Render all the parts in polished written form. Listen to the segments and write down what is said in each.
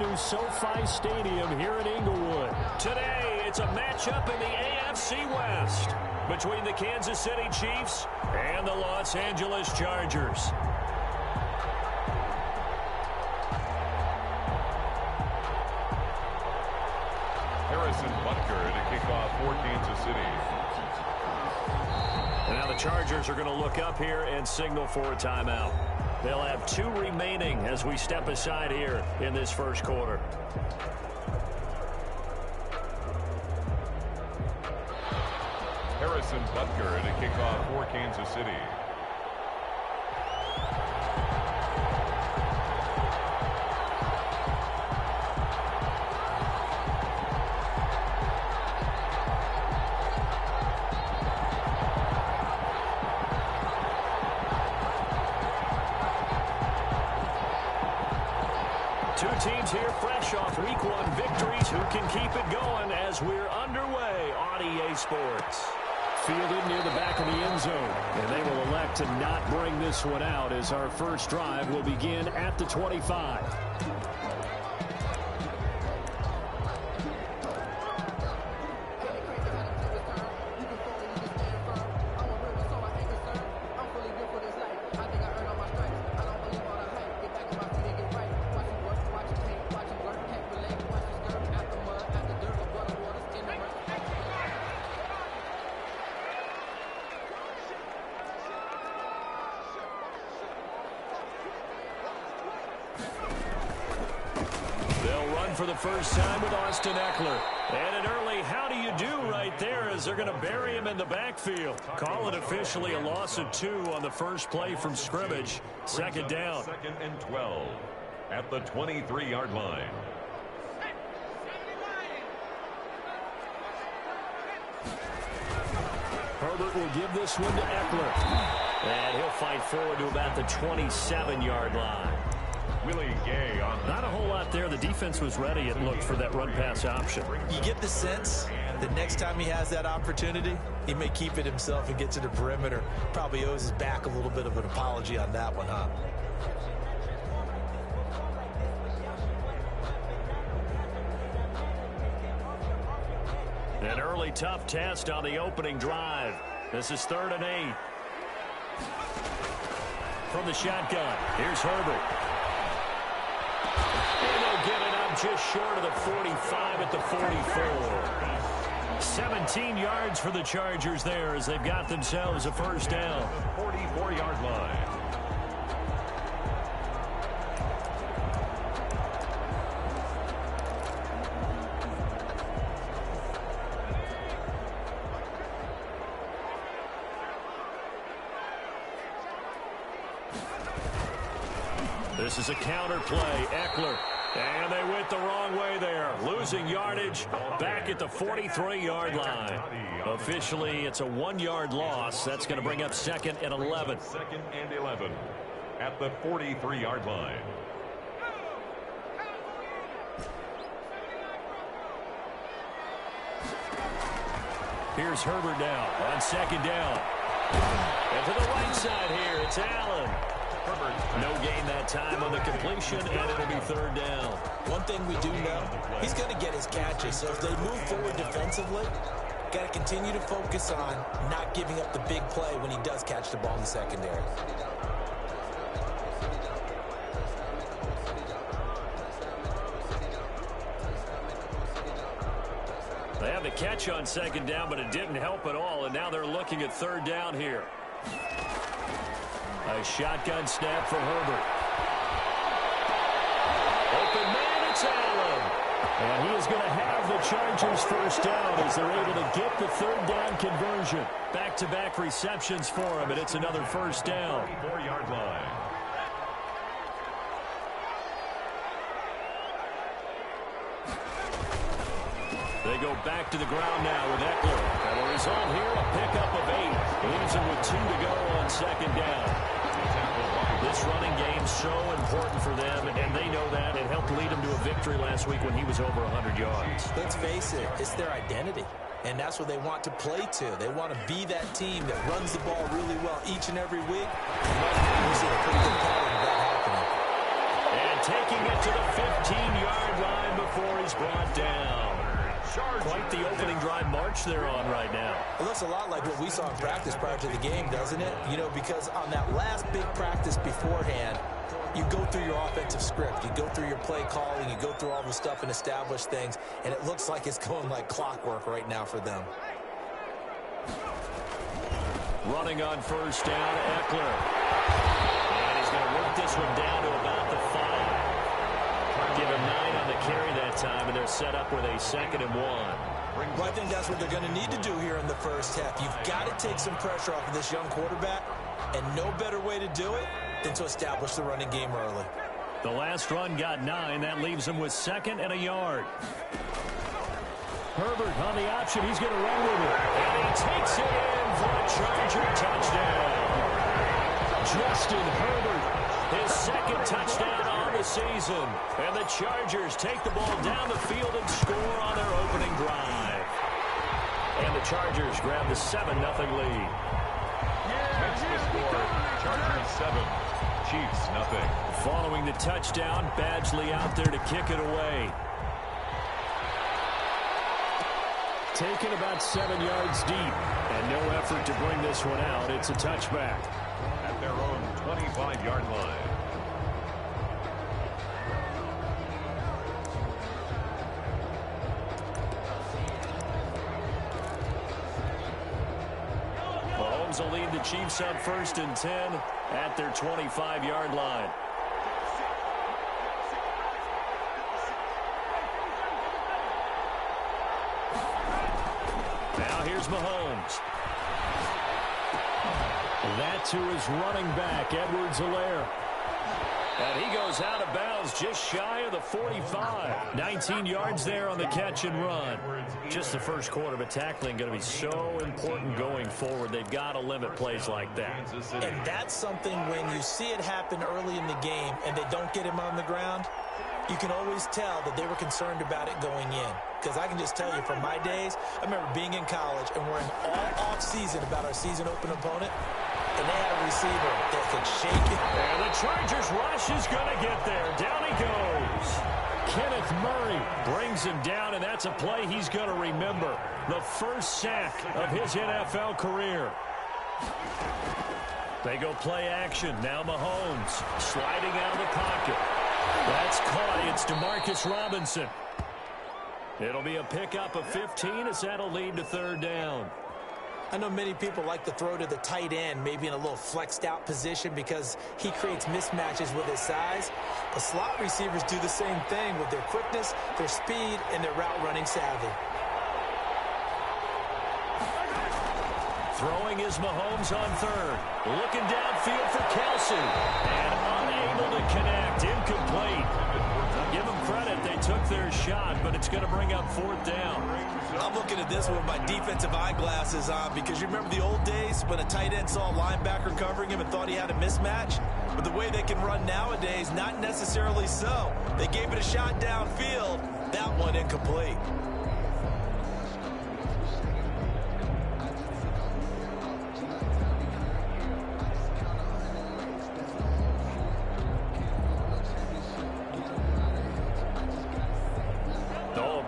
new SoFi Stadium here in Inglewood. Today, it's a matchup in the AFC West between the Kansas City Chiefs and the Los Angeles Chargers. Harrison Butker to kick off for Kansas City. And now the Chargers are going to look up here and signal for a timeout. They'll have 2 remaining as we step aside here in this first quarter. Harrison Butker to kick off for Kansas City. Two teams here fresh off Week 1 victories. Who can keep it going as we're underway on EA Sports? Fielded near the back of the end zone. And they will elect to not bring this one out as our first drive will begin at the 25. For the first time with Austin Eckler. And an early how do you do right there as they're going to bury him in the backfield. Call it officially a loss of 2 on the first play from scrimmage. Second down. 2nd and 12 at the 23-yard line. Herbert will give this one to Eckler. And he'll fight forward to about the 27-yard line. Willie Gay on the... Not a whole lot there. The defense was ready, it looked, for that run-pass option. You get the sense that next time he has that opportunity, he may keep it himself and get to the perimeter. Probably owes his back a little bit of an apology on that one, huh? An early tough test on the opening drive. This is 3rd and 8. From the shotgun, here's Herbert. Get it up just short of the 45 at the 44. 17 yards for the Chargers there as they've got themselves a first down. 44-yard line. This is a counter play. Eckler. And they went the wrong way there. Losing yardage back at the 43-yard line. Officially, it's a 1-yard loss. That's going to bring up 2nd and 11. 2nd and 11 at the 43-yard line. Here's Herbert now on 2nd down. And to the right side here, it's Allen. No gain that time on the completion, and it'll be 3rd down. One thing we do know, he's going to get his catches. So if they move forward defensively, got to continue to focus on not giving up the big play when he does catch the ball in the secondary. They have the catch on 2nd down, but it didn't help at all, and now they're looking at 3rd down here. A shotgun snap for Herbert. Open man, it's Allen. And he is going to have the Chargers first down as they're able to get the 3rd down conversion. Back-to-back receptions for him, and it's another first down. 44-yard line. They go back to the ground now with Eckler. And the result here, a pickup of 8. Leaves him with 2 to go on 2nd down. This running game so important for them, and they know that. It helped lead him to a victory last week when he was over 100 yards. Let's face it, it's their identity, and that's what they want to play to. They want to be that team that runs the ball really well each and every week. We've seen a pretty good pattern of that happening. And taking it to the 15-yard march they're on right now. It looks a lot like what we saw in practice prior to the game, doesn't it? You know, because on that last big practice beforehand, you go through your offensive script, you go through your play calling, you go through all the stuff and establish things, and it looks like it's going like clockwork right now for them. Running on first down, Eckler. And he's going to work this one down to about the 5. Give him 9 on the carry that time, and they're set up with a 2nd and 1. Well, I think that's what they're going to need to do here in the first half. You've got to take some pressure off of this young quarterback, and no better way to do it than to establish the running game early. The last run got 9. That leaves him with 2nd and a yard. Herbert on the option. He's going to run with it. And he takes it in for a Charger touchdown. Justin Herbert, his 2nd touchdown on the season. And the Chargers take the ball down the field and score on their opening drive. And the Chargers grab the 7-0 lead. Next to score, Chargers 7, Chiefs nothing. Following the touchdown, Badgley out there to kick it away. Taken about 7 yards deep, and no effort to bring this one out. It's a touchback. At their own 25-yard line. Mahomes will lead the Chiefs up 1st and 10 at their 25-yard line. Now here's Mahomes. That to his running back, Edwards-Helaire. And he goes out of bounds just shy of the 45. 19 yards there on the catch and run. Just the first quarter, but tackling going to be so important going forward. They've got to limit plays like that. And that's something when you see it happen early in the game and they don't get him on the ground, you can always tell that they were concerned about it going in. Because I can just tell you from my days, I remember being in college and worrying all off-season about our season open opponent. And they had a receiver that could shake it. And the Chargers rush is going to get there. Down he goes. Kenneth Murray brings him down, and that's a play he's going to remember. The first sack of his NFL career. They go play action. Now Mahomes sliding out of the pocket. That's caught. It's DeMarcus Robinson. It'll be a pickup of 15 as that'll lead to 3rd down. I know many people like to throw to the tight end, maybe in a little flexed out position because he creates mismatches with his size. The slot receivers do the same thing with their quickness, their speed, and their route running savvy. Throwing is Mahomes on 3rd. Looking downfield for Kelsey. And unable to connect. Incomplete. Give them credit. They took their shot, but it's going to bring up 4th down. I'm looking at this with my defensive eyeglasses on because you remember the old days when a tight end saw a linebacker covering him and thought he had a mismatch? But the way they can run nowadays, not necessarily so. They gave it a shot downfield. That one incomplete.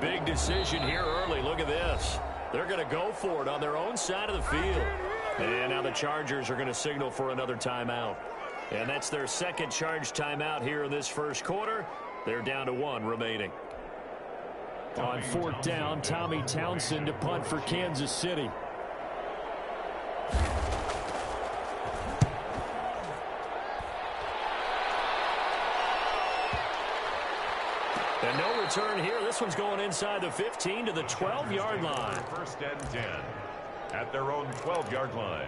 Big decision here early. Look at this. They're going to go for it on their own side of the field. And now the Chargers are going to signal for another timeout. And that's their 2nd charge timeout here in this first quarter. They're down to 1 remaining. On 4th down, Tommy Townsend to punt for Kansas City. And no return here. This one's going inside the 15 to the 12-yard line. 1st and 10 at their own 12-yard line.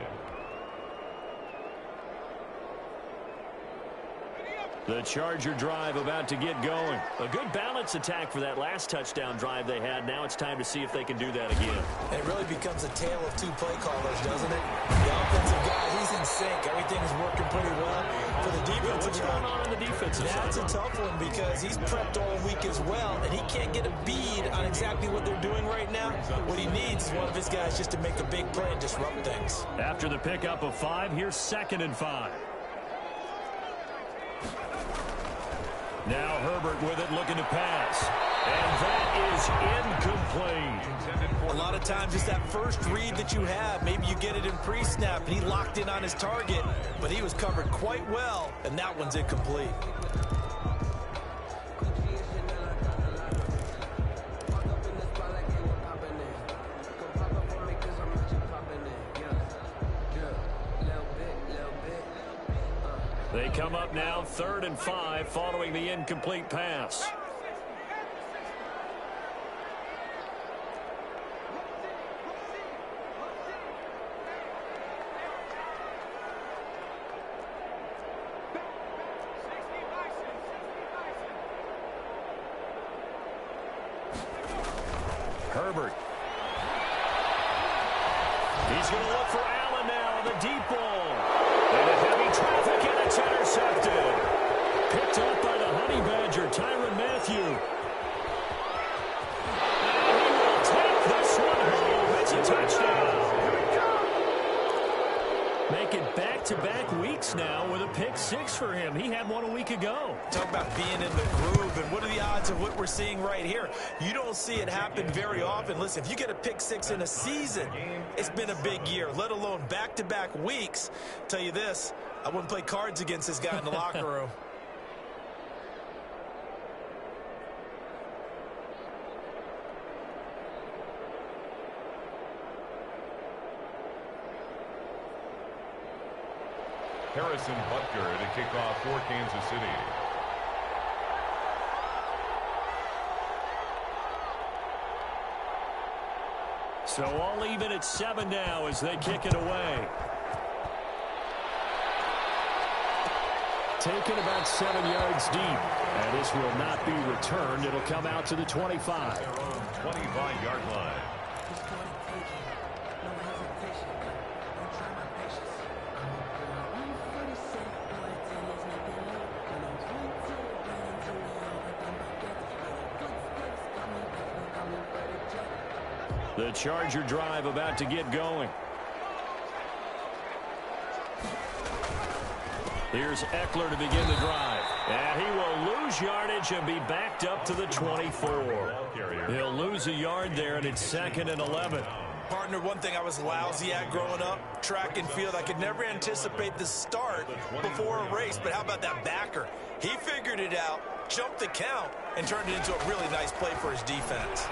The Charger drive about to get going. A good balance attack for that last touchdown drive they had. Now it's time to see if they can do that again. And it really becomes a tale of 2 play callers, doesn't it? The offensive guy, he's in sync. Everything is working pretty well. For the defensive What's going on the defensive side? That's a tough one because he's prepped all week as well, and he can't get a bead on exactly what they're doing right now. What he needs is one of his guys just to make a big play and disrupt things. After the pickup of 5, here's 2nd and 5. Now Herbert with it, looking to pass. And that is incomplete. A lot of times it's that first read that you have. Maybe you get it in pre-snap, and he locked in on his target, but he was covered quite well, and that one's incomplete. They come up now 3rd and 5 following the incomplete pass. Herbert. He's going to look for Allen now, the deep ball. And a heavy traffic, and it's intercepted. Picked up by the Honey Badger, Tyrann Mathieu. And he will take this one home. It's a touchdown. Make it back-to-back weeks now with a pick 6 for him. He had one a week ago. Talk about being in the groove, and what are the odds of what we're seeing right here? You don't see it happen very often. Listen, if you get a pick 6 in a season, it's been a big year, let alone back-to-back weeks. Tell you this, I wouldn't play cards against this guy in the locker room. Harrison Butker to kick off for Kansas City. So all even at 7 now as they kick it away. Taken about 7 yards deep. And this will not be returned. It'll come out to the 25. 25-yard line. The Charger drive about to get going. Here's Eckler to begin the drive. And he will lose yardage and be backed up to the 24. He'll lose a yard there, and it's 2nd and 11. Partner, one thing I was lousy at growing up, track and field. I could never anticipate the start before a race, but how about that backer? He figured it out, jumped the count, and turned it into a really nice play for his defense.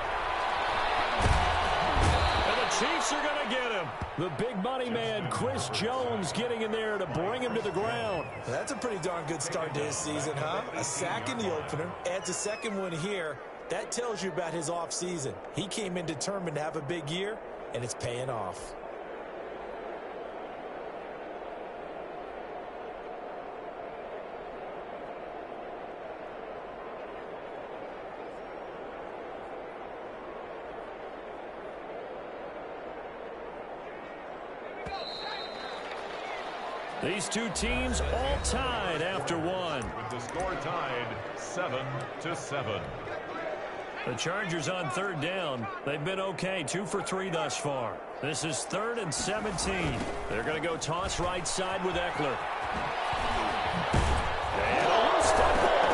Chiefs are going to get him. The big money man, Chris Jones, getting in there to bring him to the ground. That's a pretty darn good start to his season, huh? A sack in the opener, adds a second one here. That tells you about his offseason. He came in determined to have a big year, and it's paying off. These two teams all tied after one. With the score tied 7-7. The Chargers on 3rd down. They've been okay, 2 for 3 thus far. This is 3rd and 17. They're going to go toss right side with Eckler. And a loose football.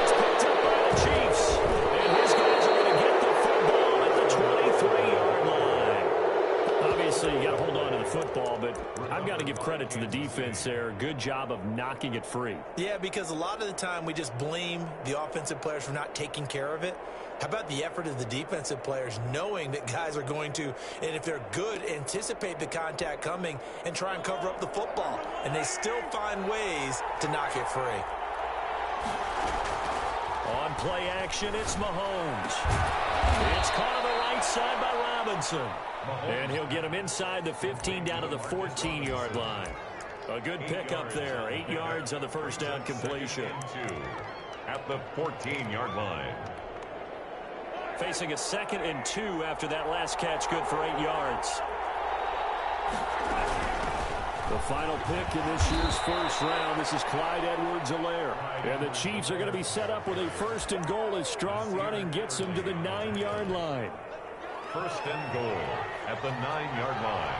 It's picked up by the Chiefs. And his guys are going to get the football at the 23-yard line. Obviously, you got to hold on to the football, but I've got to give credit to the defense there. Good job of knocking it free. Yeah, because a lot of the time we just blame the offensive players for not taking care of it. How about the effort of the defensive players knowing that guys are going to, and if they're good, anticipate the contact coming and try and cover up the football. And they still find ways to knock it free. On play action, it's Mahomes. It's caught on the right side by Robinson. And he'll get him inside the 15 down to the 14-yard line. A good pickup there. 8 yards on the first down completion. At the 14-yard line. Facing a 2nd and 2 after that last catch, good for 8 yards. The final pick in this year's first round, this is Clyde Edwards-Helaire. And the Chiefs are going to be set up with a 1st and goal as strong running gets them to the 9-yard line. 1st and goal at the 9-yard line.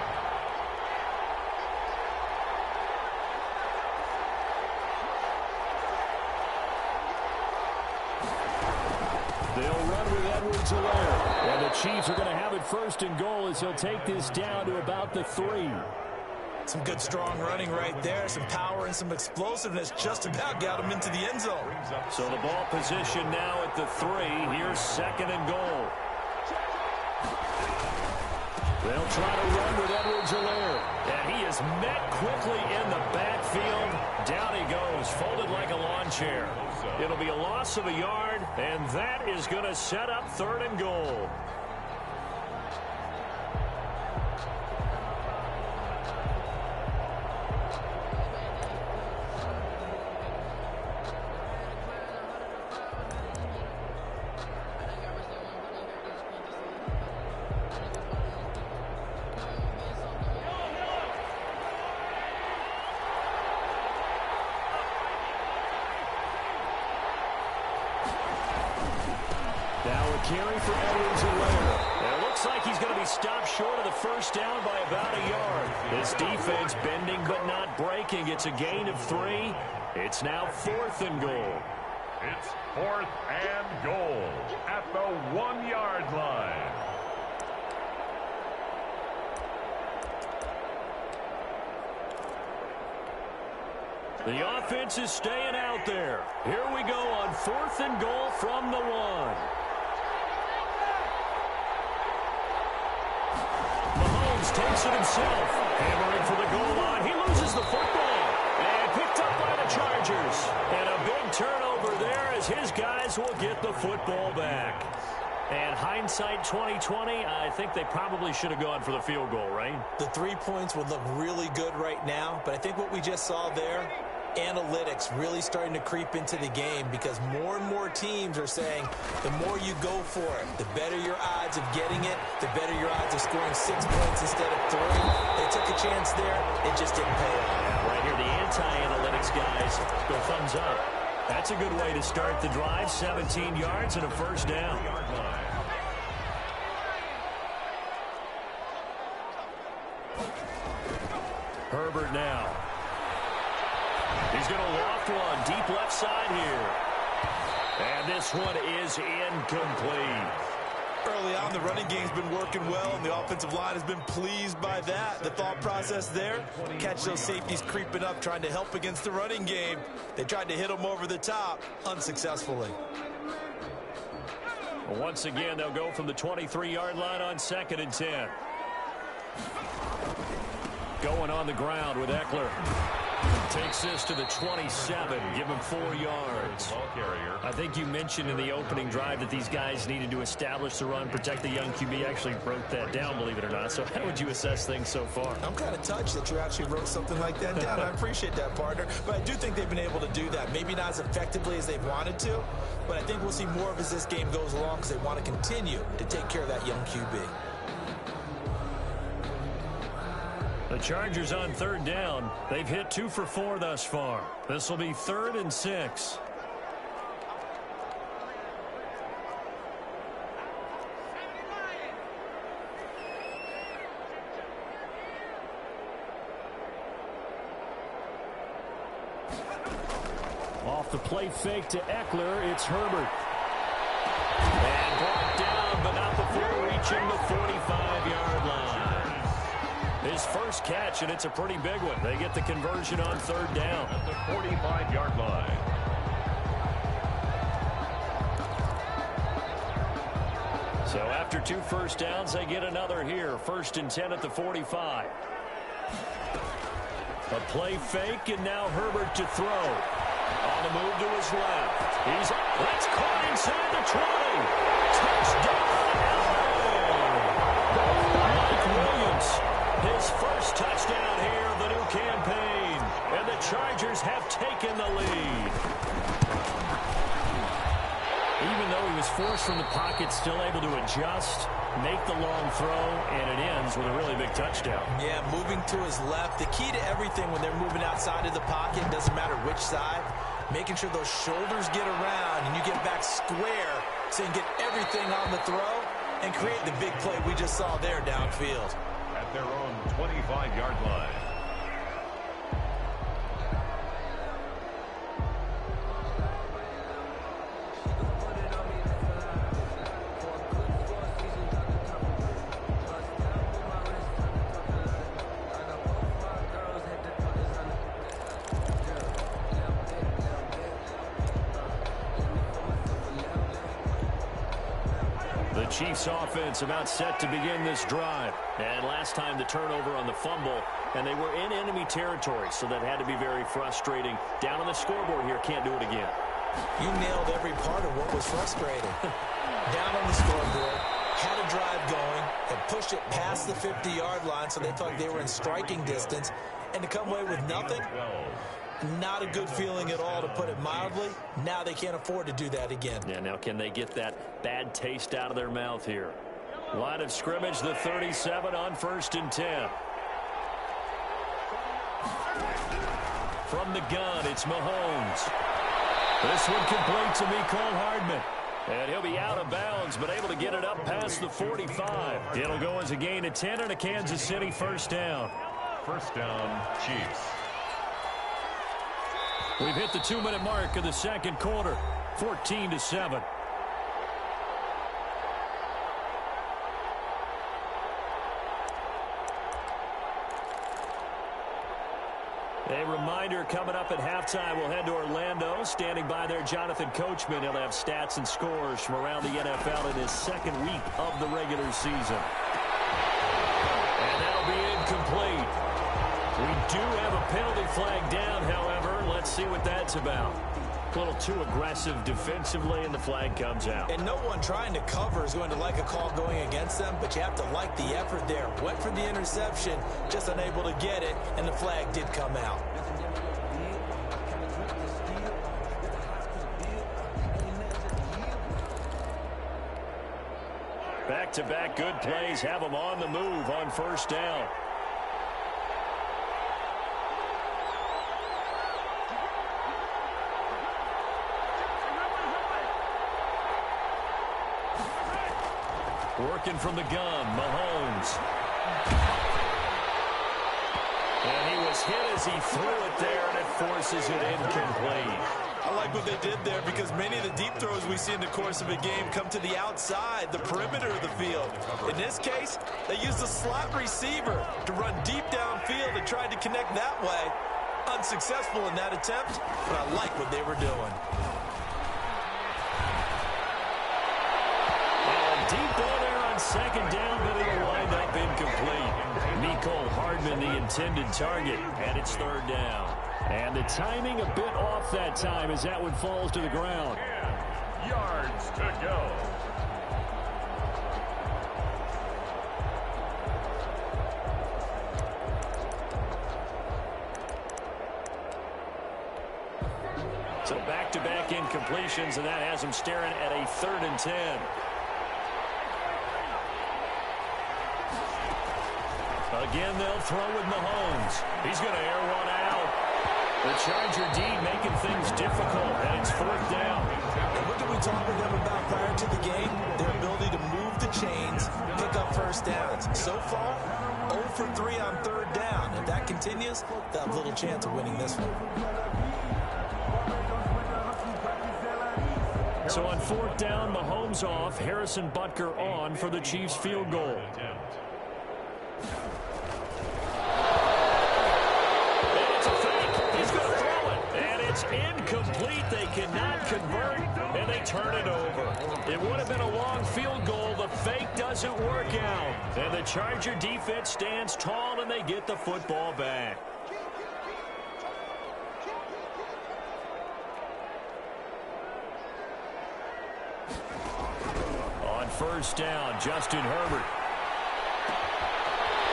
They'll run with Edwards-Helaire. And the Chiefs are going to have it first and goal as he'll take this down to about the 3. Some good, strong running right there. Some power and some explosiveness just about got him into the end zone. So the ball position now at the 3. Here's second and goal. They'll try to run with Edwards-Helaire. And he is met quickly in the backfield. Down he goes, folded like a lawn chair. It'll be a loss of a yard, and that is going to set up third and goal. Carry for Edwards-Helaire. It looks like he's going to be stopped short of the first down by about a yard. This defense bending but not breaking. It's a gain of 3. It's now 4th and goal. It's 4th and goal at the 1-yard line. The offense is staying out there. Here we go on 4th and goal from the 1. Takes it himself. Hammering for the goal line. He loses the football. And picked up by the Chargers. And a big turnover there as his guys will get the football back. And hindsight 2020, I think they probably should have gone for the field goal, right? The 3 points would look really good right now. But I think what we just saw there, analytics really starting to creep into the game because more and more teams are saying the more you go for it, the better your odds of getting it, the better your odds of scoring 6 points instead of 3. They took a chance there. It just didn't pay off. Yeah, right here, the anti-analytics guys go thumbs up. That's a good way to start the drive. 17 yards and a first down. Herbert now. He's going to loft one deep left side here. And this one is incomplete. Early on, the running game's been working well, and the offensive line has been pleased by that. The thought process there, catch those safeties creeping up, trying to help against the running game. They tried to hit them over the top, unsuccessfully. Once again, they'll go from the 23-yard line on 2nd and 10. Going on the ground with Eckler. Takes this to the 27. Give him 4 yards. I think you mentioned in the opening drive that these guys needed to establish the run, protect the young QB. Actually wrote that down, believe it or not. So how would you assess things so far? I'm kind of touched that you actually wrote something like that down. I appreciate that, partner. But I do think they've been able to do that. Maybe not as effectively as they've wanted to, but I think we'll see more of as this game goes along because they want to continue to take care of that young QB. The Chargers on 3rd down. They've hit 2 for 4 thus far. This will be 3rd and 6. Off the play fake to Eckler, it's Herbert. And brought down, but not before reaching the 45-yard line. His first catch, and it's a pretty big one. They get the conversion on 3rd down. At the 45-yard line. So after 2 first downs, they get another here. 1st and 10 at the 45. A play fake, and now Herbert to throw. On the move to his left. That's caught inside the 20. Touchdown, Mike Williams. His first touchdown here of the new campaign. And the Chargers have taken the lead. Even though he was forced from the pocket, still able to adjust, make the long throw, and it ends with a really big touchdown. Yeah, moving to his left. The key to everything when they're moving outside of the pocket, doesn't matter which side, making sure those shoulders get around and you get back square so you can get everything on the throw and create the big play we just saw there downfield. At their own 25-yard line. The Chiefs offense about set to begin this drive. And last time the turnover on the fumble, and they were in enemy territory, so that had to be very frustrating. Down on the scoreboard here, can't do it again. You nailed every part of what was frustrating. Down on the scoreboard, had a drive going, and pushed it past the 50-yard line so they felt like they were in striking distance, and to come away with nothing, not a good feeling at all, to put it mildly. Now they can't afford to do that again. Yeah, now can they get that bad taste out of their mouth here? Line of scrimmage, the 37 on 1st and 10. From the gun, it's Mahomes. This one complete to Mecole Hardman. And he'll be out of bounds, but able to get it up past the 45. It'll go as a gain of 10 and a Kansas City first down. First down, Chiefs. We've hit the 2-minute mark of the second quarter, 14-7. A reminder, coming up at halftime, we'll head to Orlando. Standing by there, Jonathan Coachman. He'll have stats and scores from around the NFL in his second week of the regular season. And that'll be incomplete. We do have a penalty flag down, however. Let's see what that's about. A little too aggressive defensively, and the flag comes out. And no one trying to cover is going to like a call going against them, but you have to like the effort there. Went for the interception, just unable to get it, and the flag did come out. Back-to-back good plays have them on the move on first down. Working from the gun, Mahomes. And he was hit as he threw it there, and it forces it incomplete. I like what they did there, because many of the deep throws we see in the course of a game come to the outside, the perimeter of the field. In this case, they used a slot receiver to run deep downfield and tried to connect that way. Unsuccessful in that attempt, but I like what they were doing. Deep ball there on second down, but it'll wind up incomplete. Mecole Hardman, the intended target, and it's third down. And the timing a bit off that time as that one falls to the ground. 10 yards to go. So back-to-back incompletions, and that has him staring at a 3rd and 10. Again, they'll throw with Mahomes. He's going to air one out. The Charger D making things difficult, and it's 4th down. And what did we talk with them about prior to the game? Their ability to move the chains, pick up first downs. So far, 0 for 3 on 3rd down. If that continues, they'll have little chance of winning this one. So on 4th down, Mahomes off, Harrison Butker on for the Chiefs field goal. It's incomplete. They cannot convert, and they turn it over. It would have been a long field goal. The fake doesn't work out. And the Charger defense stands tall, and they get the football back. On first down, Justin Herbert.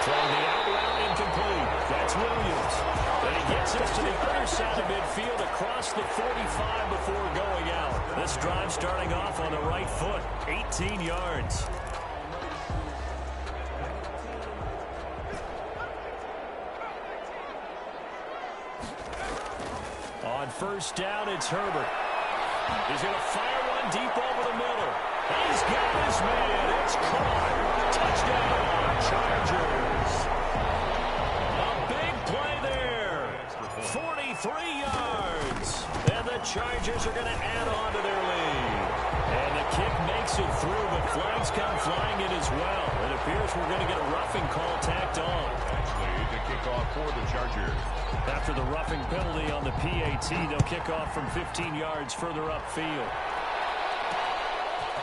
Throwing the out route, incomplete. That's Williams. And he gets us to the other side of midfield across the 45 before going out. This drive starting off on the right foot, 18 yards. On first down, it's Herbert. He's going to fire one deep over the middle. He's got his man. It's caught. Touchdown, Chargers. A big play there. 43 yards. And the Chargers are going to add on to their lead. And the kick makes it through, but flags come flying in as well. It appears we're going to get a roughing call tacked on. Actually, the kickoff for the Chargers. After the roughing penalty on the PAT, they'll kick off from 15 yards further upfield.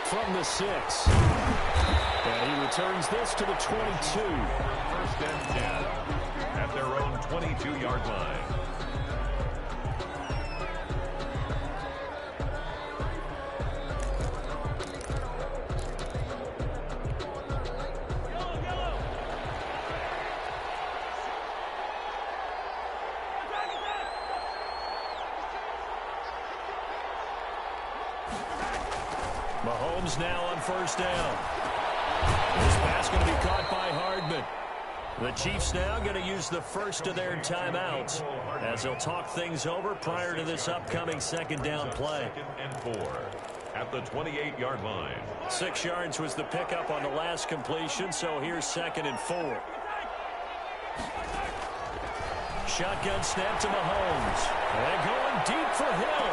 from the 6. And he returns this to the 22. 1st and 10 at their own 22-yard line. Mahomes now on 1st down. This pass going to be caught by Hardman. The Chiefs now going to use the first of their timeouts as they'll talk things over prior to this upcoming 2nd down play. 2nd and 4 at the 28-yard line. 6 yards was the pickup on the last completion, so here's 2nd and 4. Shotgun snap to Mahomes. And going deep for Hill.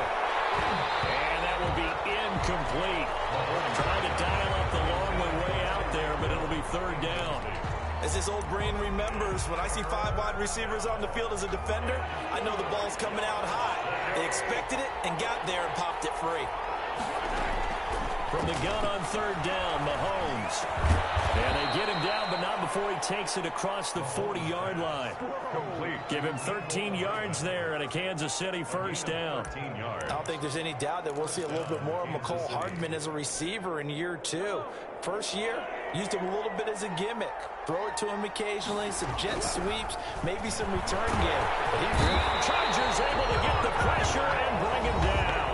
And that will be incomplete. Trying to dial up the long way out there, but it'll be 3rd down. As his old brain remembers, when I see 5 wide receivers on the field as a defender, I know the ball's coming out high. They expected it and got there and popped it free. From the gun on 3rd down, Mahomes. And they get him down, but not before he takes it across the 40-yard line. Complete. Give him 13 yards there and a Kansas City 1st down. 13 yards. I don't think there's any doubt that we'll see a little bit more of McCole Hardman as a receiver in year 2. First year, used him a little bit as a gimmick. Throw it to him occasionally, some jet sweeps, maybe some return game. But he really... Chargers able to get the pressure and bring him down.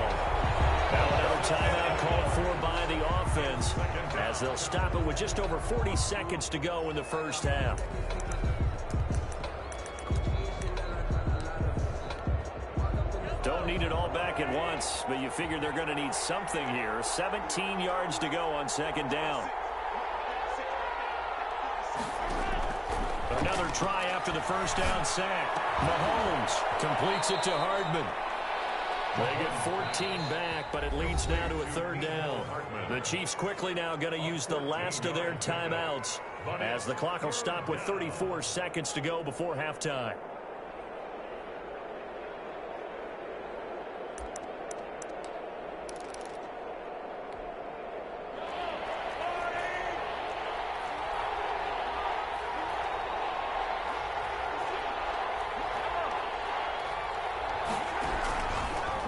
Now another timeout called for by the offense as they'll stop it with just over 40 seconds to go in the 1st half. Don't need it all back at once, but you figure they're going to need something here. 17 yards to go on 2nd down. Another try after the 1st down sack. Mahomes completes it to Hardman. They get 14 back, but it leads now to a 3rd down. The Chiefs quickly now going to use the last of their timeouts as the clock will stop with 34 seconds to go before halftime.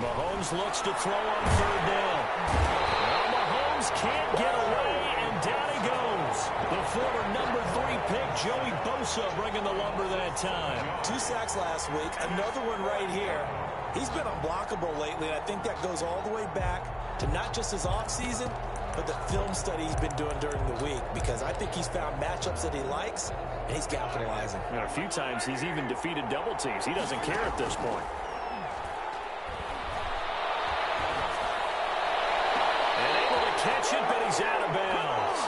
Mahomes looks to throw on 3rd down. Now Mahomes can't get away, and down he goes. The former number 3 pick, Joey Bosa, bringing the lumber that time. 2 sacks last week, another one right here. He's been unblockable lately, and I think that goes all the way back to not just his offseason, but the film study he's been doing during the week, because I think he's found matchups that he likes, and he's capitalizing. A few times he's even defeated double teams. He doesn't care at this point. Catch it, but he's out of bounds.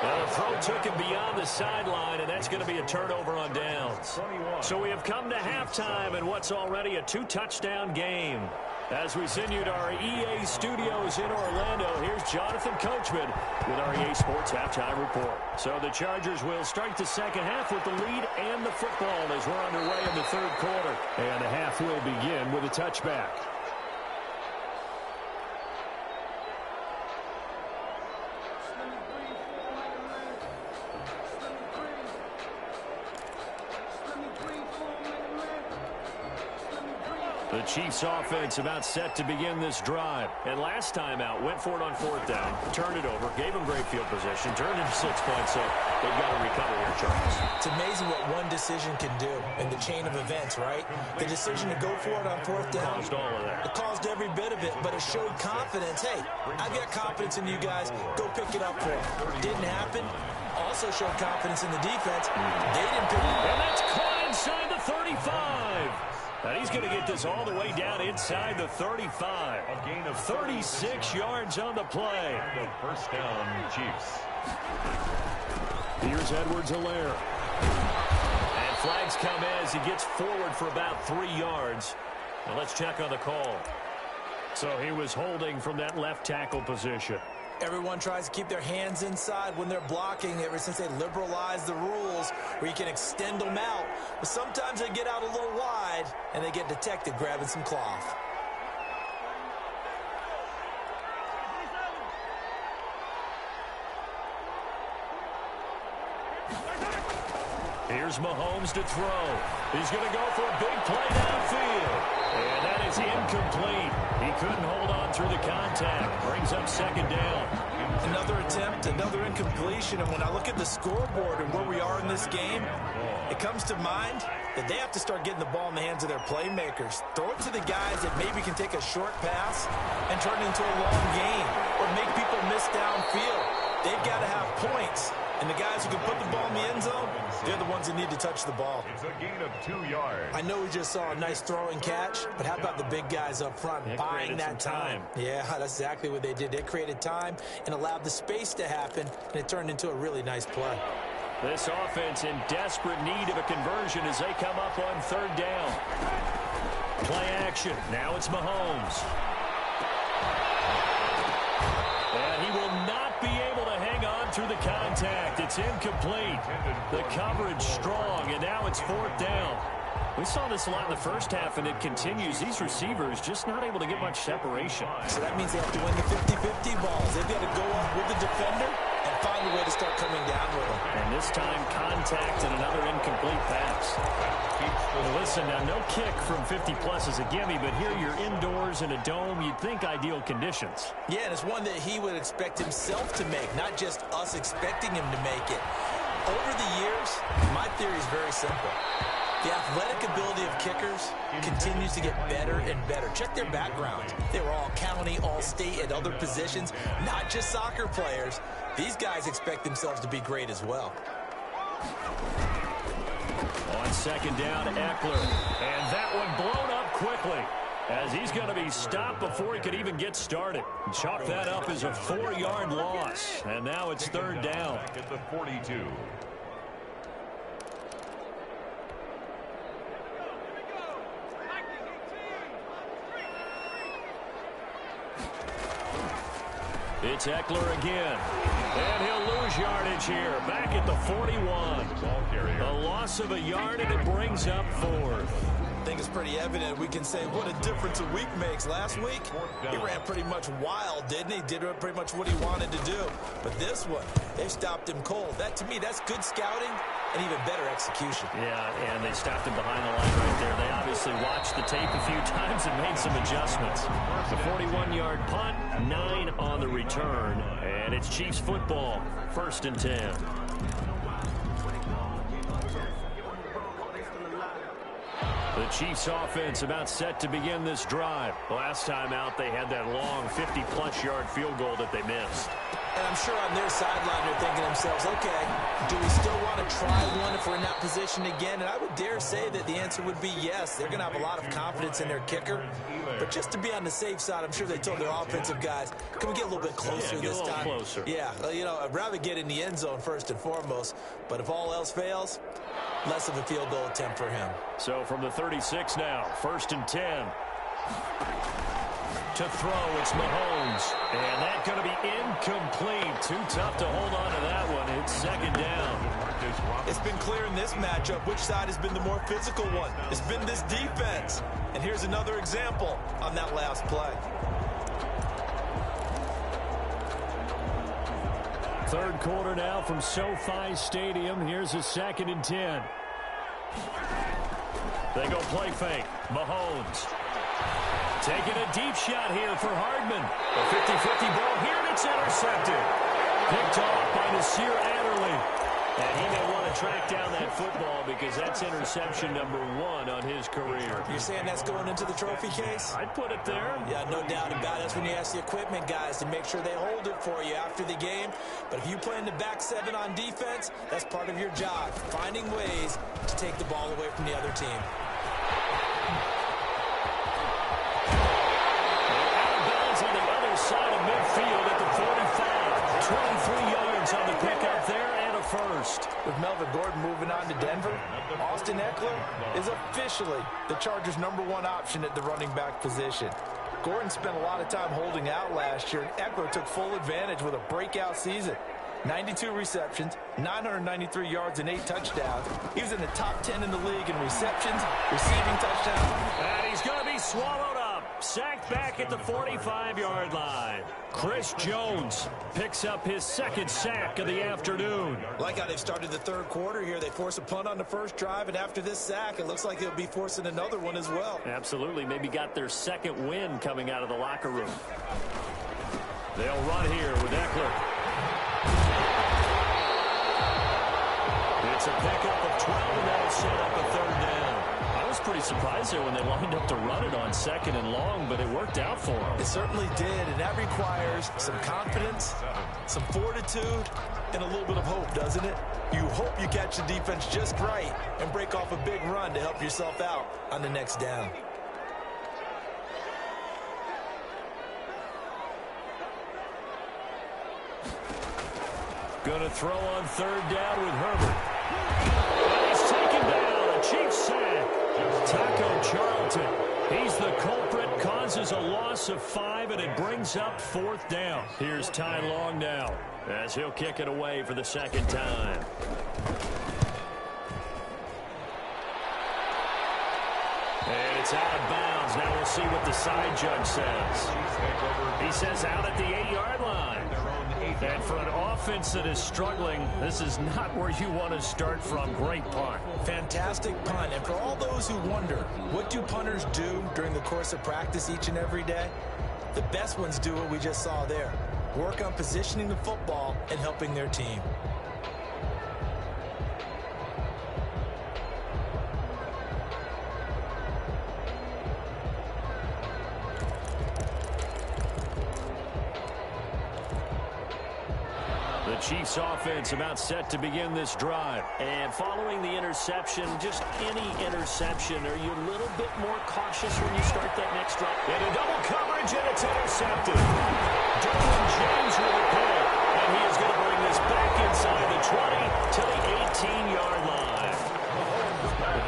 Now the throw took him beyond the sideline, and that's going to be a turnover on downs. So we have come to halftime in what's already a 2-touchdown game. As we send you to our EA studios in Orlando, here's Jonathan Coachman with our EA Sports Halftime Report. So the Chargers will start the 2nd half with the lead and the football as we're underway in the 3rd quarter. And the half will begin with a touchback. The Chiefs offense about set to begin this drive. And last time out, went for it on 4th down, turned it over, gave them great field position, turned into 6 points, so they've got to recover here, Charles. It's amazing what one decision can do in the chain of events, right? The decision to go for it on 4th down. Caused all of that. It caused every bit of it, but it showed confidence. Hey, I've got confidence in you guys. Go pick it up for it. Didn't happen. Also showed confidence in the defense. They didn't pick it up. And that's caught inside the 35. And he's going to get this all the way down inside the 35. A gain of 36 yards on the play. The 1st down, Chiefs. Here's Edwards-Helaire. And flags come as he gets forward for about 3 yards. Now let's check on the call. So he was holding from that left tackle position. Everyone tries to keep their hands inside when they're blocking ever since they liberalized the rules where you can extend them out. But sometimes they get out a little wide and they get detected grabbing some cloth. Here's Mahomes to throw. He's going to go for a big play downfield. And that is incomplete. He couldn't hold on through the contact. Brings up second down. Another attempt, another incompletion. And when I look at the scoreboard and where we are in this game, it comes to mind that they have to start getting the ball in the hands of their playmakers. Throw it to the guys that maybe can take a short pass and turn it into a long game or make people miss downfield. They've got to have points. And the guys who can put the ball in the end zone, they're the ones that need to touch the ball. It's a gain of 2 yards. I know we just saw a nice throw and catch, but how about the big guys up front buying that time? Yeah, that's exactly what they did. They created time and allowed the space to happen, and it turned into a really nice play. This offense in desperate need of a conversion as they come up on third down. Play action. Now it's Mahomes. And he will not be able to hang on through the contact. It's incomplete. The coverage strong, and now it's fourth down. We saw this a lot in the first half, and it continues. These receivers just not able to get much separation. So that means they have to win the 50-50 balls. They've got to go up with the defender and find a way to start coming down with them. And this time, contact and another incomplete pass. Well, listen, now, no kick from 50-plus is a gimme, but here you're indoors in a dome. You'd think ideal conditions. Yeah, and it's one that he would expect himself to make, not just us expecting him to make it. Over the years, my theory is very simple. The athletic ability of kickers continues to get better and better. Check their backgrounds. They were all county, all state, at other positions, not just soccer players. These guys expect themselves to be great as well. On second down, Eckler. And that one blown up quickly as he's going to be stopped before he could even get started. Chalk that up as a 4-yard loss. And now it's third down. At the 42. It's Eckler again. And he'll lose yardage here. Back at the 41. A loss of a yard, and it brings up fourth. I think it's pretty evident. We can say what a difference a week makes. Last week, he ran pretty much wild, didn't he? Did pretty much what he wanted to do. But this one, they stopped him cold. That, to me, that's good scouting and even better execution. Yeah, and they stopped him behind the line right there. They obviously watched the tape a few times and made some adjustments. The 41-yard punt, 9 on the return, and it's Chiefs football, 1st and 10. The Chiefs offense about set to begin this drive. Last time out, they had that long 50-plus yard field goal that they missed. And I'm sure on their sideline they're thinking to themselves, okay, do we still want to try one if we're in that position again? And I would dare say that the answer would be yes. They're going to have a lot of confidence in their kicker. But just to be on the safe side, I'm sure they told their offensive guys, can we get a little bit closer this time? Closer. Yeah, you know, I'd rather get in the end zone first and foremost. But if all else fails, less of a field goal attempt for him. So from the 36 now, 1st and 10. To throw, it's Mahomes. And that's going to be incomplete. Too tough to hold on to that one. It's second down. It's been clear in this matchup which side has been the more physical one. It's been this defense. And here's another example on that last play. Third quarter now from SoFi Stadium. Here's a 2nd and 10. They go play fake. Mahomes. Taking a deep shot here for Hardman. A 50-50 ball here, and it's intercepted. Picked off by Nasir Adderley. And he may want to track down that football because that's interception number 1 on his career. You're saying that's going into the trophy case? I'd put it there. Yeah, no doubt about it. That's when you ask the equipment guys to make sure they hold it for you after the game. But if you play in the back 7 on defense, that's part of your job, finding ways to take the ball away from the other team. On the other side of midfield at the 45. 23 yards on the pickup there and a first. With Melvin Gordon moving on to Denver, Austin Eckler is officially the Chargers' #1 option at the running back position. Gordon spent a lot of time holding out last year, and Eckler took full advantage with a breakout season. 92 receptions, 993 yards, and 8 touchdowns. He was in the top 10 in the league in receptions, receiving touchdowns. And he's going to be swallowed up. Sacked back at the 45-yard line. Chris Jones picks up his second sack of the afternoon. Like how they've started the third quarter here. They force a punt on the first drive, and after this sack, it looks like they'll be forcing another one as well. Absolutely. Maybe got their second win coming out of the locker room. They'll run here with Eckler. It's a pickup of 12, and that'll set up a third down. I was pretty surprised there when they lined up to run it on second and long, but it worked out for them. It certainly did, and that requires some confidence, some fortitude, and a little bit of hope, doesn't it? You hope you catch the defense just right and break off a big run to help yourself out on the next down. Going to throw on third down with Herbert. He's taken down. A Chiefs sack. Taco Charlton. He's the culprit. Causes a loss of 5, and it brings up fourth down. Here's Ty Long now as he'll kick it away for the second time. And it's out of bounds. Now we'll see what the side judge says. He says out at the 8-yard line. And for an offense that is struggling, this is not where you want to start from. Great punt. Fantastic punt. And for all those who wonder, what do punters do during the course of practice each and every day? The best ones do what we just saw there. Work on positioning the football and helping their team. The Chiefs offense about set to begin this drive. And following the interception, just any interception, are you a little bit more cautious when you start that next drive? And a double coverage, and it's intercepted. Derwin James with a pull. And he is going to bring this back inside the 20 to the 18-yard line.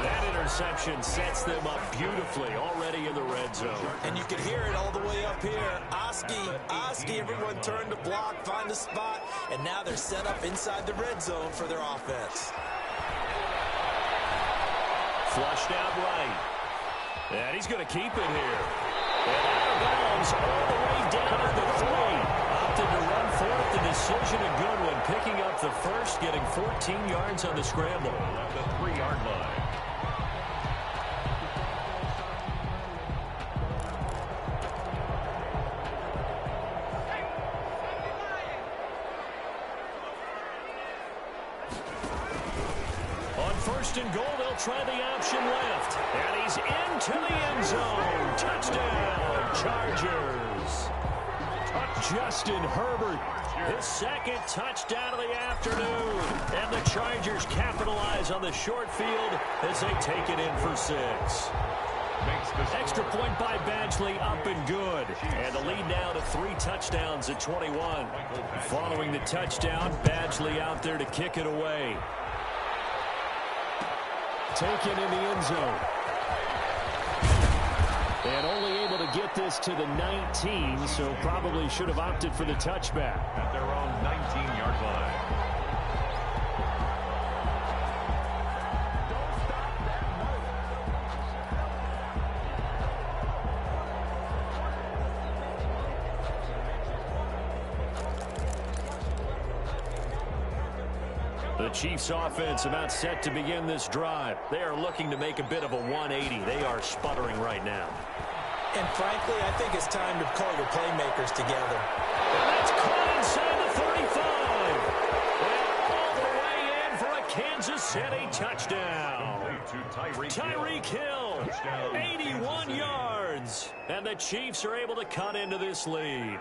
That interception sets them up beautifully already in the red zone. And you can hear it all the way up here. Oski, everyone turned to block, find a spot, and now they're set up inside the red zone for their offense. Flushed out right. And he's going to keep it here. And out of bounds all the way down to the 3. Opted to run for it. The decision a good one. Picking up the first, getting 14 yards on the scramble. At the 3-yard line. First and goal, they'll try the option left. And he's into the end zone. Touchdown, Chargers. Justin Herbert, his second touchdown of the afternoon. And the Chargers capitalize on the short field as they take it in for 6. Extra point by Badgley, up and good. And the lead now to 3 touchdowns at 21. Following the touchdown, Badgley out there to kick it away. Taken in the end zone. And only able to get this to the 19, so probably should have opted for the touchback. At their own 19-yard line. The Chiefs offense about set to begin this drive. They are looking to make a bit of a 180. They are sputtering right now. And frankly, I think it's time to call your playmakers together. And that's caught inside the 35. And all the way in for a Kansas City touchdown. Tyreek Hill, 81 yards. And the Chiefs are able to cut into this lead.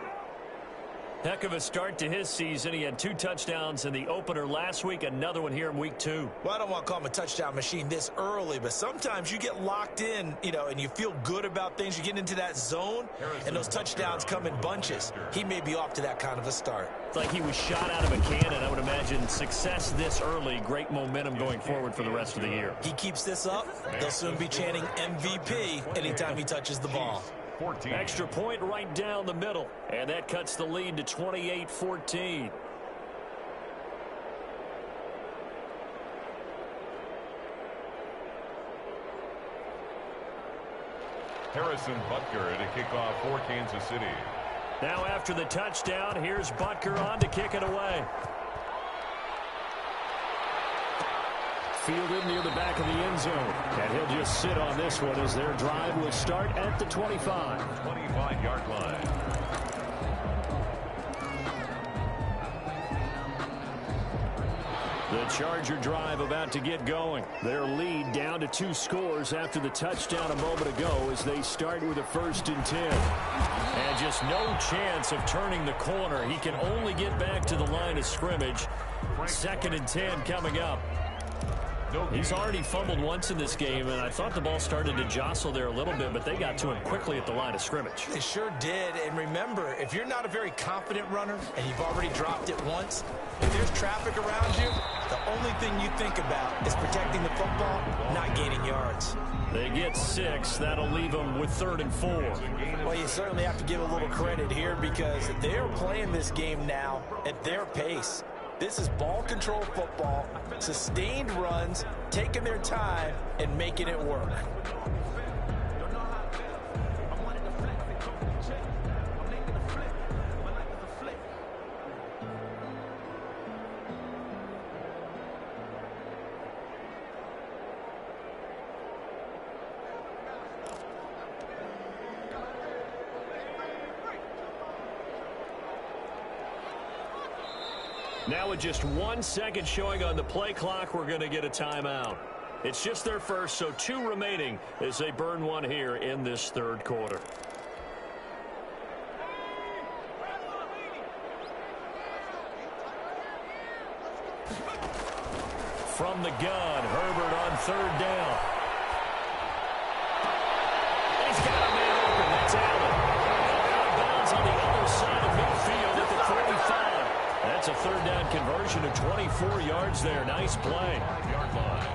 Heck of a start to his season. He had 2 touchdowns in the opener last week, another one here in week 2. Well, I don't want to call him a touchdown machine this early, but sometimes you get locked in, and you feel good about things. You get into that zone, and those touchdowns come in bunches. He may be off to that kind of a start. It's like he was shot out of a cannon. I would imagine success this early, great momentum going forward for the rest of the year. He keeps this up, they'll soon be chanting MVP anytime he touches the ball. 14. Extra point right down the middle, and that cuts the lead to 28-14. Harrison Butker to kick off for Kansas City. Now after the touchdown, here's Butker on to kick it away. Fielded near the back of the end zone. And he'll just sit on this one as their drive will start at the 25. 25-yard line. The Charger drive about to get going. Their lead down to 2 scores after the touchdown a moment ago as they start with a 1st and 10. And just no chance of turning the corner. He can only get back to the line of scrimmage. 2nd and 10 coming up. He's already fumbled once in this game, and I thought the ball started to jostle there a little bit, but they got to him quickly at the line of scrimmage. They sure did. And remember, if you're not a very confident runner and you've already dropped it once, if there's traffic around you, the only thing you think about is protecting the football, not gaining yards. They get 6. That'll leave them with 3rd and 4. Well, you certainly have to give a little credit here because they're playing this game now at their pace. This is ball control football, sustained runs, taking their time, and making it work. Now with just 1 second showing on the play clock, we're going to get a timeout. It's just their first, so 2 remaining as they burn one here in this 3rd quarter. From the gun, Herbert on 3rd down. He's got a man open. That's Allen. Out of bounds on the other side of midfield at the 45. That's a 3rd down conversion of 24 yards there. Nice play. Yard line.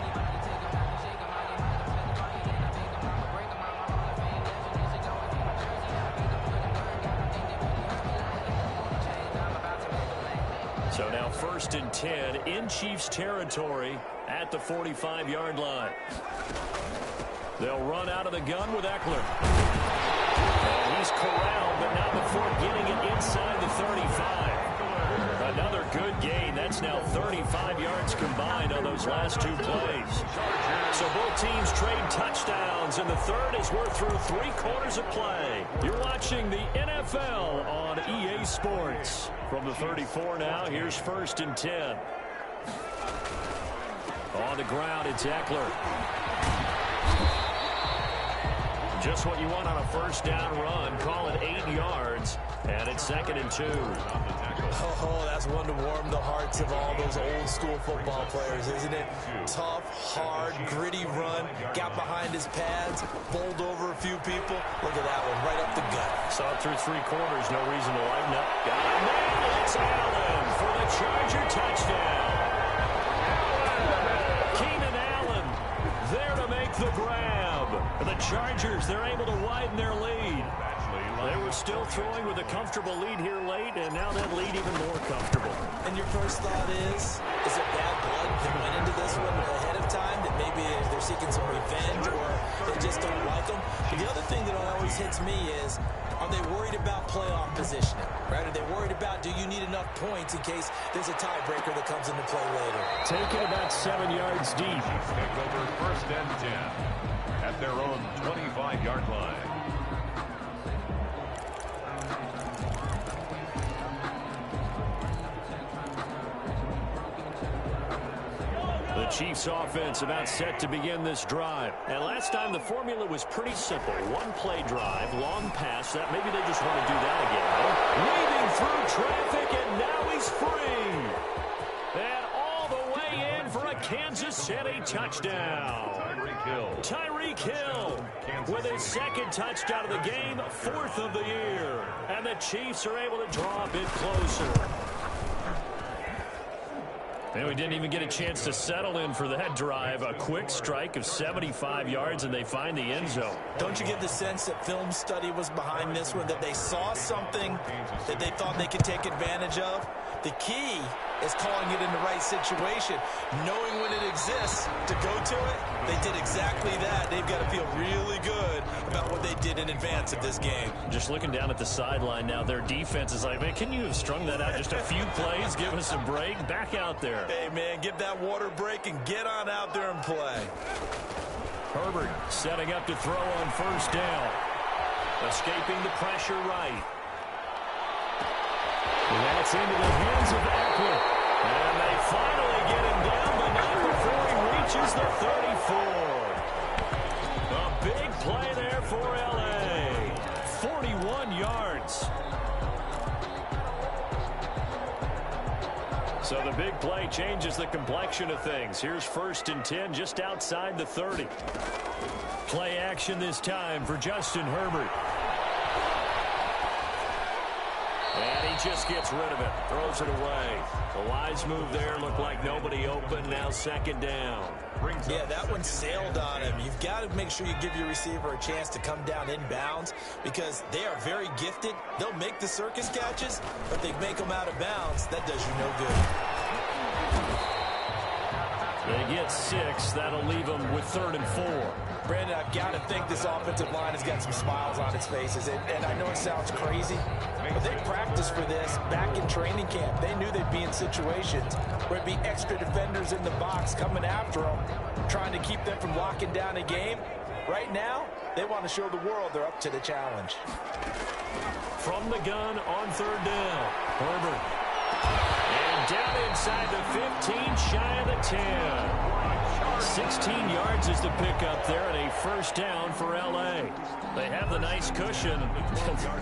So now 1st and 10 in Chiefs territory at the 45-yard line. They'll run out of the gun with Eckler. And he's corralled, but not before getting it inside the 35. Another good gain. That's now 35 yards combined on those last 2 plays. So both teams trade touchdowns, and the 3rd as we're through 3 quarters of play. You're watching the NFL on EA Sports. From the 34 now, here's 1st and 10. On the ground, it's Eckler. Just what you want on a 1st down run. Call it 8 yards, and it's 2nd and 2. Oh, that's one to warm the hearts of all those old school football players, isn't it? Tough, hard, gritty run, got behind his pads, bowled over a few people. Look at that one, right up the gut. Saw it through 3 quarters, no reason to lighten up. Got it now, it's Allen for the Charger touchdown. Keenan Allen there to make the grab. The Chargers, they're able to widen their lead. They were still throwing with a comfortable lead here late, and now that lead even more comfortable. And your first thought is it bad blood that went into this one ahead of time, that maybe they're seeking some revenge or they just don't like them? But the other thing that always hits me is, are they worried about playoff positioning? Right? Are they worried about, do you need enough points in case there's a tiebreaker that comes into play later? Taking about 7 yards deep. Take over 1st and 10 at their own 25-yard line. The Chiefs offense about set to begin this drive. And last time the formula was pretty simple. 1 play drive, long pass. That maybe they just want to do that again. Weaving through traffic, and now he's free. And all the way in for a Kansas City touchdown. Tyreek Hill with his 2nd touchdown of the game, 4th of the year. And the Chiefs are able to draw a bit closer. And we didn't even get a chance to settle in for that drive. A quick strike of 75 yards, and they find the end zone. Don't you get the sense that film study was behind this one, that they saw something that they thought they could take advantage of? The key is calling it in the right situation, knowing when it exists to go to it. They did exactly that. They've got to feel really good about what they did in advance of this game. Just looking down at the sideline now, their defense is like, man, can you have strung that out just a few plays? Give us a break. Back out there. Hey, man, give that water break and get on out there and play. Herbert setting up to throw on first down. Escaping the pressure right. And that's into the hands of Eckler. And they finally get him down, but not before he reaches the 34. A big play there for L.A. 41 yards. So the big play changes the complexion of things. Here's 1st and 10 just outside the 30. Play action this time for Justin Herbert. And he just gets rid of it. Throws it away. A wise move there. Looked like nobody open. Now 2nd down. Yeah, that one sailed on him. You've got to make sure you give your receiver a chance to come down inbounds because they are very gifted. They'll make the circus catches, but they make them out of bounds. That does you no good. They get 6. That'll leave them with 3rd and 4. Brandon, I've got to think this offensive line has got some smiles on its faces. And I know it sounds crazy, but they practiced for this back in training camp. They knew they'd be in situations where it'd be extra defenders in the box coming after them, trying to keep them from locking down a game. Right now, they want to show the world they're up to the challenge. From the gun on 3rd down, Herbert. And down inside the 15, shy of the 10. 16 yards is the pickup there, and a 1st down for L.A. They have the nice cushion.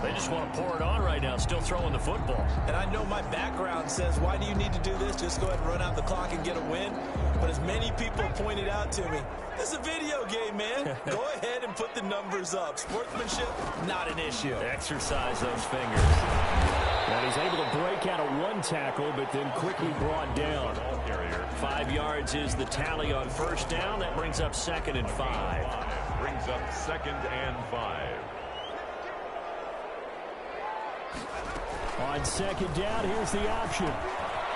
They just want to pour it on right now, still throwing the football. And I know my background says, why do you need to do this? Just go ahead and run out the clock and get a win. But as many people pointed out to me, this is a video game, man. Go ahead and put the numbers up. Sportsmanship, not an issue. Exercise those fingers. And he's able to break out of 1 tackle, but then quickly brought down. 5 yards is the tally on 1st down. That brings up 2nd and 5. Brings up 2nd and 5. On 2nd down, here's the option.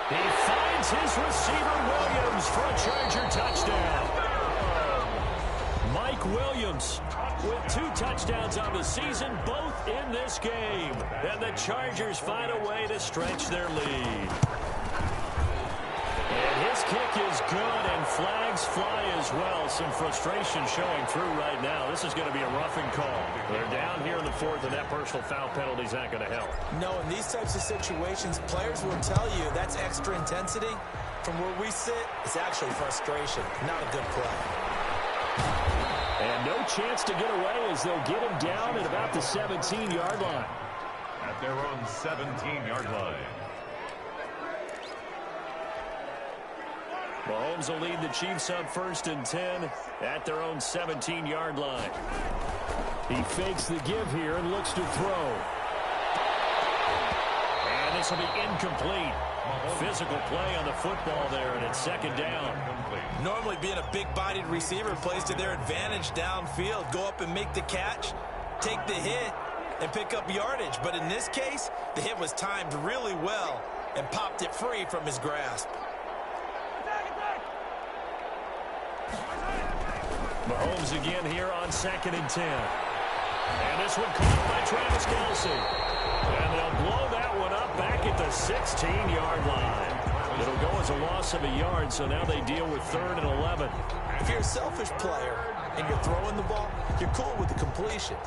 He finds his receiver, Williams, for a Charger touchdown. Mike Williams with 2 touchdowns on the season, both in this game. And the Chargers find a way to stretch their lead. And his kick is good, and flags fly as well. Some frustration showing through right now. This is going to be a roughing call. They're down here in the 4th, and that personal foul penalty is not going to help. No, in these types of situations, players will tell you that's extra intensity. From where we sit, it's actually frustration, not a good play. And no chance to get away as they'll get him down at about the 17-yard line. At their own 17-yard line. Mahomes will lead the Chiefs up 1st and 10 at their own 17-yard line. He fakes the give here and looks to throw. And this will be incomplete. Physical play on the football there, and it's 2nd down. Normally being a big-bodied receiver plays to their advantage downfield. Go up and make the catch, take the hit, and pick up yardage. But in this case, the hit was timed really well and popped it free from his grasp. Mahomes again here on 2nd and 10. And this one caught by Travis Kelce. And they'll blow that one up back at the 16-yard line. It'll go as a loss of a yard, so now they deal with 3rd and 11. If you're a selfish player and you're throwing the ball, you're cool with the completion.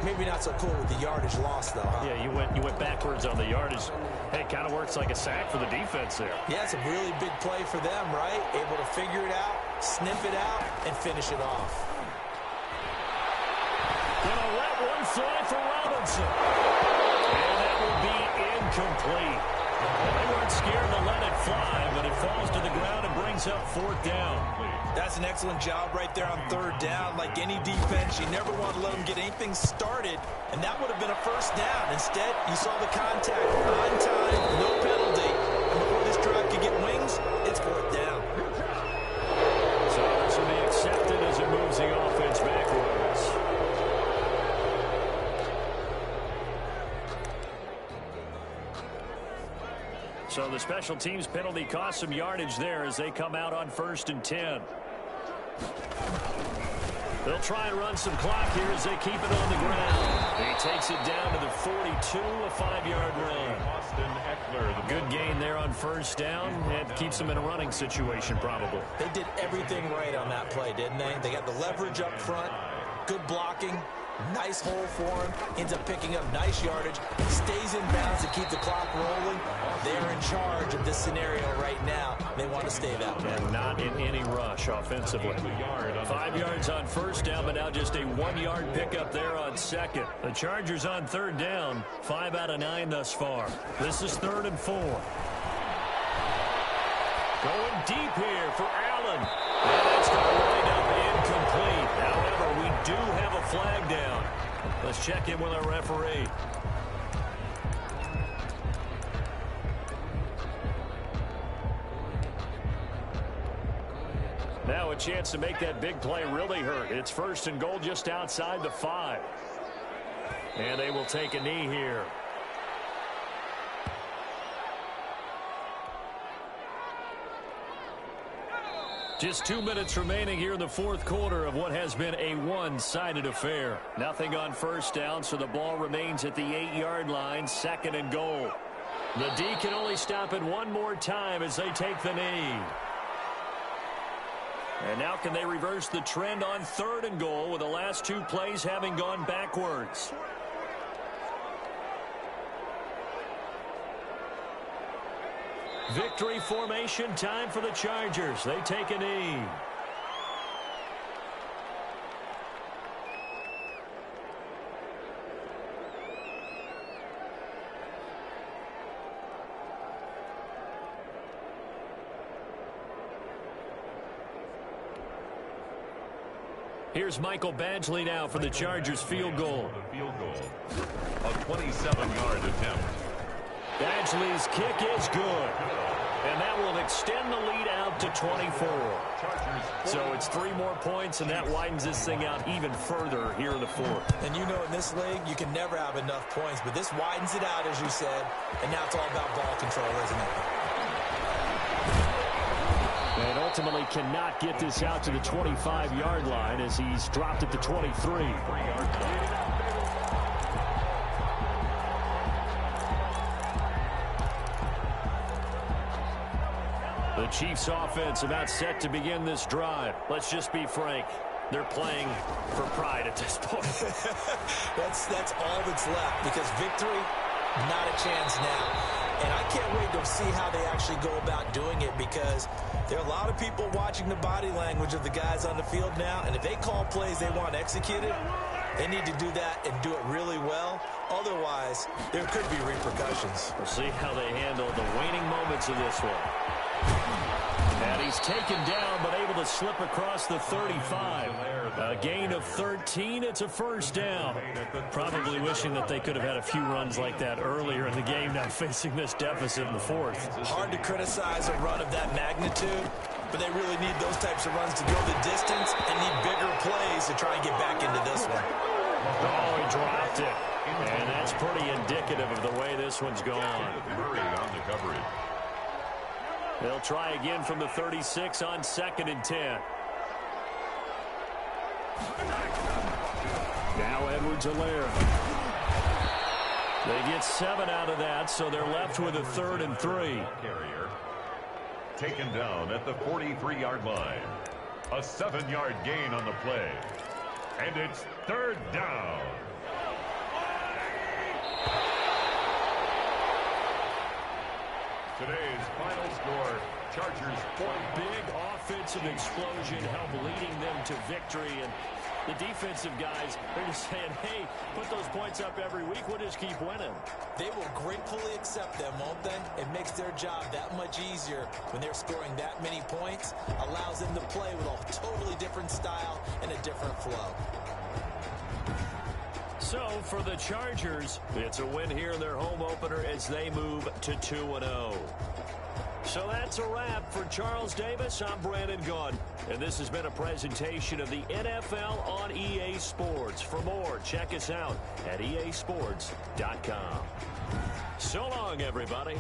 Maybe not so cool with the yardage loss, though, huh? Yeah, you went backwards on the yardage. Hey, it kind of works like a sack for the defense there. Yeah, it's a really big play for them, right? Able to figure it out, sniff it out, and finish it off. Gonna let one fly for Robinson. And that will be incomplete. They weren't scared to let it fly, but it falls to the ground and brings up 4th down. That's an excellent job right there on 3rd down. Like any defense, you never want to let them get anything started, and that would have been a 1st down. Instead, you saw the contact on time, no penalty. And before this drive could get wings, it's 4th down. So this will be accepted as it moves the offense backwards. So the special teams penalty cost some yardage there as they come out on 1st and 10. They'll try and run some clock here as they keep it on the ground. He takes it down to the 42, a 5-yard run. Good gain there on 1st down, and keeps them in a running situation probably. They did everything right on that play, didn't they? They got the leverage up front, good blocking, nice hole for him, ends up picking up nice yardage, stays in bounds to keep the clock rolling. They're in charge of this scenario right now. They want to stay that way. And not in any rush offensively. 5 yards on 1st down, but now just a 1-yard pickup there on 2nd. The Chargers on 3rd down, 5 out of 9 thus far. This is 3rd and 4. Going deep here for Allen. And that's going to wind up incomplete. However, we do have a flag down. Let's check in with our referee. Now a chance to make that big play really hurt. It's 1st and goal just outside the 5. And they will take a knee here. Just 2 minutes remaining here in the 4th quarter of what has been a one-sided affair. Nothing on 1st down, so the ball remains at the 8-yard line, 2nd and goal. The D can only stop it one more time as they take the knee. And now can they reverse the trend on 3rd and goal with the last 2 plays having gone backwards? Victory formation time for the Chargers. They take a knee. Here's Michael Badgley now for the Chargers field goal. A 27-yard attempt. Badgley's kick is good. And that will extend the lead out to 24. So it's 3 more points, and that widens this thing out even further here in the 4th. And you know in this league, you can never have enough points, but this widens it out, as you said, and now it's all about ball control, isn't it? And ultimately cannot get this out to the 25-yard line as he's dropped at the 23. The Chiefs offense about set to begin this drive. Let's just be frank. They're playing for pride at this point. that's all that's left, because victory, not a chance now. And I can't wait to see how they actually go about doing it, because there are a lot of people watching the body language of the guys on the field now, and if they call plays they want executed, they need to do that and do it really well. Otherwise, there could be repercussions. We'll see how they handle the waning moments of this one. And he's taken down, but able to slip across the 35. A gain of 13. It's a 1st down. Probably wishing that they could have had a few runs like that earlier in the game, now facing this deficit in the 4th. Hard to criticize a run of that magnitude, but they really need those types of runs to go the distance and need bigger plays to try and get back into this one. Oh, he dropped it. And that's pretty indicative of the way this one's gone. Murray on the coverage. They'll try again from the 36 on 2nd and 10. Now Edwards-Helaire. They get 7 out of that, so they're left with a 3rd and 3. Carrier taken down at the 43-yard line. A 7-yard gain on the play. And it's 3rd down. Today's final score, Chargers 40. Big offensive explosion helped leading them to victory. And the defensive guys, they're just saying, hey, put those points up every week. We'll just keep winning. They will gratefully accept them, won't they? It makes their job that much easier when they're scoring that many points. Allows them to play with a totally different style and a different flow. So, for the Chargers, it's a win here in their home opener as they move to 2-0. So that's a wrap for Charles Davis. I'm Brandon Gaudin, and this has been a presentation of the NFL on EA Sports. For more, check us out at easports.com. So long, everybody.